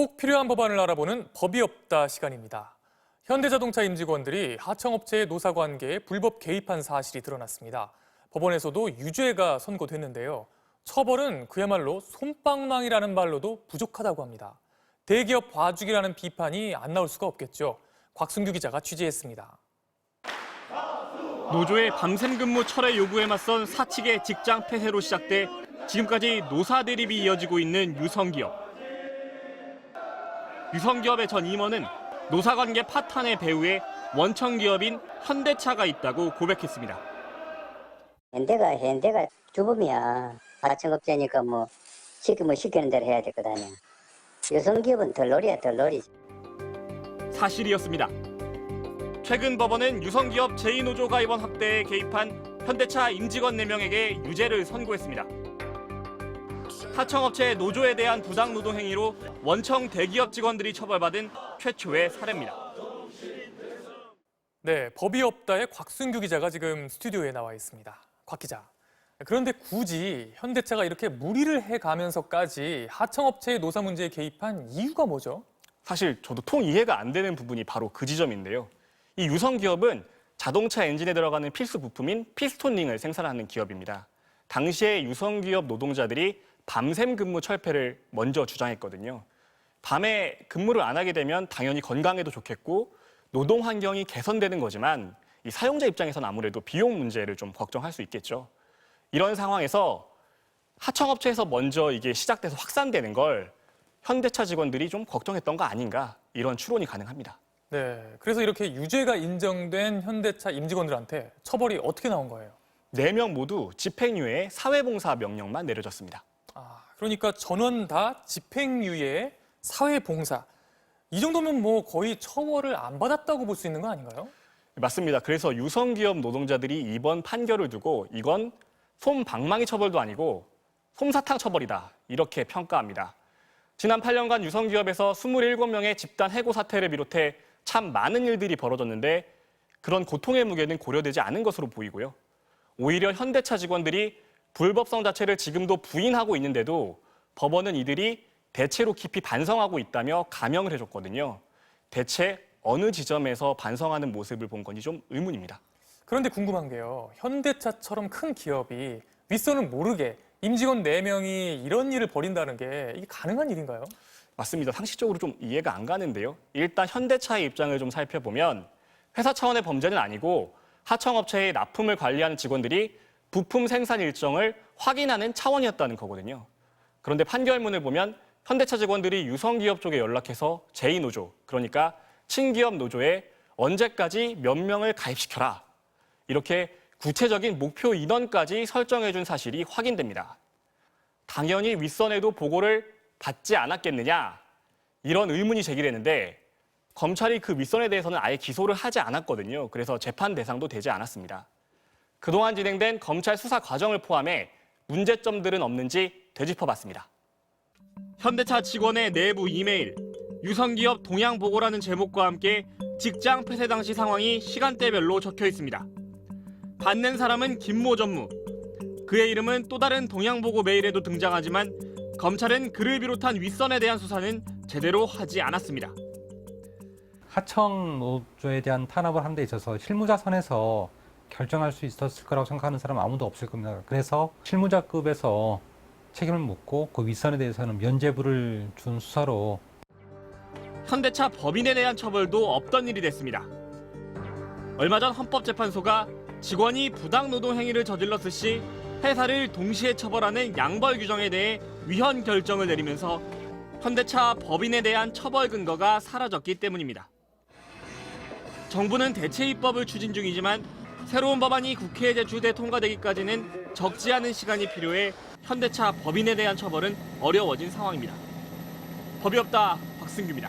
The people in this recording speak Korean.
꼭 필요한 법안을 알아보는 법이 없다 시간입니다. 현대자동차 임직원들이 하청업체의 노사관계에 불법 개입한 사실이 드러났습니다. 법원에서도 유죄가 선고됐는데요. 처벌은 그야말로 솜방망이라는 말로도 부족하다고 합니다. 대기업 봐주기라는 비판이 안 나올 수가 없겠죠. 곽순규 기자가 취재했습니다. 노조의 밤샘 근무 철회 요구에 맞선 사측의 직장 폐쇄로 시작돼 지금까지 노사 대립이 이어지고 있는 유성기업. 유성기업의 전 임원은 노사관계 파탄의 배후에 원청기업인 현대차가 있다고 고백했습니다. 현대가 주범이야. 하청업체니까 시키는 대로 해야 될 거 아니야. 유성기업은 덜놀이야, 덜놀이. 사실이었습니다. 최근 법원은 유성기업 제2노조 가입원 확대에 개입한 현대차 임직원 4명에게 유죄를 선고했습니다. 하청업체 노조에 대한 부당노동 행위로 원청 대기업 직원들이 처벌받은 최초의 사례입니다. 네, 법이 없다의 곽순규 기자가 지금 스튜디오에 나와 있습니다. 곽 기자. 그런데 굳이 현대차가 이렇게 무리를 해가면서까지 하청업체의 노사 문제에 개입한 이유가 뭐죠? 사실 저도 통 이해가 안 되는 부분이 바로 그 지점인데요. 이 유성기업은 자동차 엔진에 들어가는 필수 부품인 피스톤링을 생산하는 기업입니다. 당시에 유성기업 노동자들이 밤샘 근무 철폐를 먼저 주장했거든요. 밤에 근무를 안 하게 되면 당연히 건강에도 좋겠고 노동 환경이 개선되는 거지만 이 사용자 입장에서는 아무래도 비용 문제를 좀 걱정할 수 있겠죠. 이런 상황에서 하청업체에서 먼저 이게 시작돼서 확산되는 걸 현대차 직원들이 좀 걱정했던 거 아닌가, 이런 추론이 가능합니다. 네, 그래서 이렇게 유죄가 인정된 현대차 임직원들한테 처벌이 어떻게 나온 거예요? 4명 모두 집행유예 사회봉사 명령만 내려졌습니다. 그러니까 전원 다 집행유예 사회봉사. 이 정도면 거의 처벌을 안 받았다고 볼 수 있는 거 아닌가요? 맞습니다. 그래서 유성기업 노동자들이 이번 판결을 두고 이건 솜방망이 처벌도 아니고 솜사탕 처벌이다, 이렇게 평가합니다. 지난 8년간 유성기업에서 27명의 집단 해고 사태를 비롯해 참 많은 일들이 벌어졌는데 그런 고통의 무게는 고려되지 않은 것으로 보이고요. 오히려 현대차 직원들이 불법성 자체를 지금도 부인하고 있는데도 법원은 이들이 대체로 깊이 반성하고 있다며 감형을 해줬거든요. 대체 어느 지점에서 반성하는 모습을 본 건지 좀 의문입니다. 그런데 궁금한 게요. 현대차처럼 큰 기업이 윗선을 모르게 임직원 4명이 이런 일을 벌인다는 게 이게 가능한 일인가요? 맞습니다. 상식적으로 좀 이해가 안 가는데요. 일단 현대차의 입장을 좀 살펴보면 회사 차원의 범죄는 아니고 하청업체의 납품을 관리하는 직원들이 부품 생산 일정을 확인하는 차원이었다는 거거든요. 그런데 판결문을 보면 현대차 직원들이 유성기업 쪽에 연락해서 제2노조, 그러니까 친기업 노조에 언제까지 몇 명을 가입시켜라, 이렇게 구체적인 목표 인원까지 설정해준 사실이 확인됩니다. 당연히 윗선에도 보고를 받지 않았겠느냐, 이런 의문이 제기되는데 검찰이 그 윗선에 대해서는 아예 기소를 하지 않았거든요. 그래서 재판 대상도 되지 않았습니다. 그동안 진행된 검찰 수사 과정을 포함해 문제점들은 없는지 되짚어봤습니다. 현대차 직원의 내부 이메일, 유성기업 동향보고라는 제목과 함께 직장 폐쇄 당시 상황이 시간대별로 적혀 있습니다. 받는 사람은 김모 전무, 그의 이름은 또 다른 동향보고 메일에도 등장하지만 검찰은 그를 비롯한 윗선에 대한 수사는 제대로 하지 않았습니다. 하청 노조에 대한 탄압을 하는 데 있어서 실무자 선에서 결정할 수 있었을 거라고 생각하는 사람은 아무도 없을 겁니다. 그래서 실무자급에서 책임을 묻고 그 윗선에 대해서는 면죄부를 준 수사로 현대차 법인에 대한 처벌도 없던 일이 됐습니다. 얼마 전 헌법재판소가 직원이 부당노동 행위를 저질렀을 시 회사를 동시에 처벌하는 양벌 규정에 대해 위헌 결정을 내리면서 현대차 법인에 대한 처벌 근거가 사라졌기 때문입니다. 정부는 대체 입법을 추진 중이지만 새로운 법안이 국회에 제출돼 통과되기까지는 적지 않은 시간이 필요해 현대차 법인에 대한 처벌은 어려워진 상황입니다. 법이 없다, 곽승규입니다.